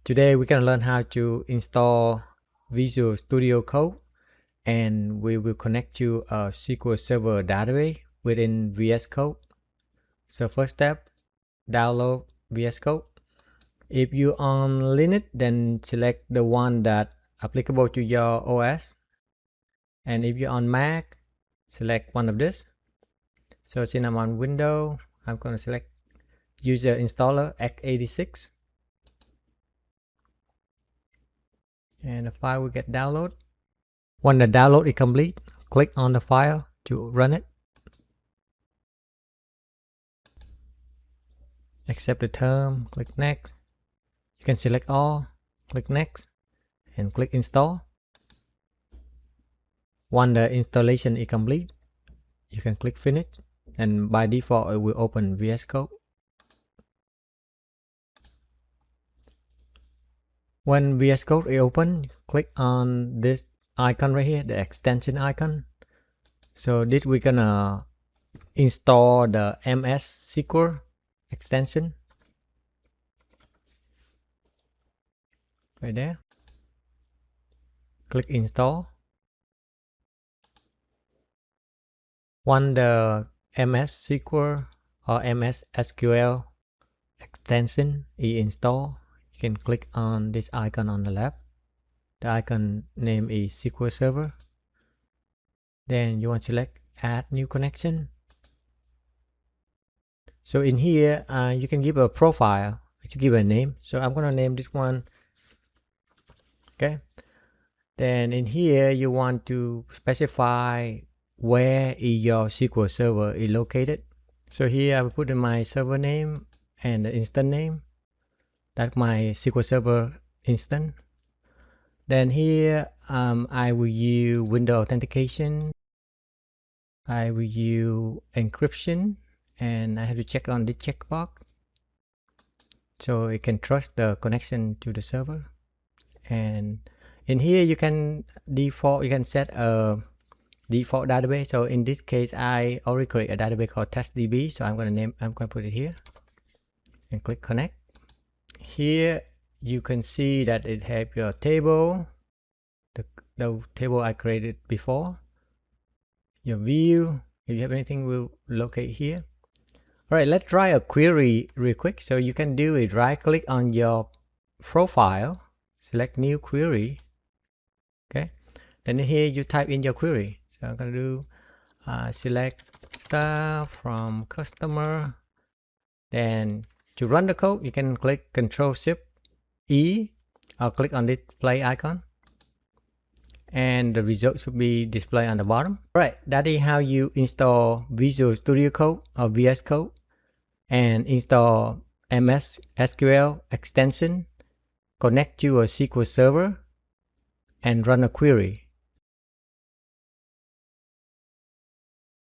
Today we're going to learn how to install Visual Studio Code, and we will connect to a SQL Server database within VS Code. So first step, download VS Code. If you're on Linux, then select the one that applicable to your OS. And if you're on Mac, select one of this. So since I'm on Windows, I'm going to select user installer x86. And the file will get downloaded. When the download is complete, click on the file to run it. Accept the term, click next. You can select all, click next, and click install. When the installation is complete, you can click finish, and by default it will open VS Code. When VS Code is open, click on this icon right here, the extension icon. So this we're gonna install the MSSQL extension right there. Click install. When the MSSQL or MSSQL extension is installed, you can click on this icon on the left. The icon name is SQLServer. Then you want to select add new connection. So in here, you can give a profile to give a name. So I'm going to name this one. Okay. Then in here, you want to specify where your SQL Server is located. So here I will put in my server name and the instance name. That's my SQL Server instance. Then here I will use Windows authentication. I will use encryption, and I have to check on the checkbox so it can trust the connection to the server. And in here you can set a default database. So in this case I already create a database called testdb, so I'm going to put it here and click connect. Here you can see that it has your table, the table I created before, your view. If you have anything, we'll locate here. All right, let's try a query real quick. So you can do it, right click on your profile, select new query. Okay, then here you type in your query. So I'm going to do select star from customer. Then to run the code, you can click Ctrl+Shift+E or click on this play icon, and the result should be displayed on the bottom. All right, that is how you install Visual Studio Code or VS Code and install MSSQL extension, connect to a SQL Server, and run a query.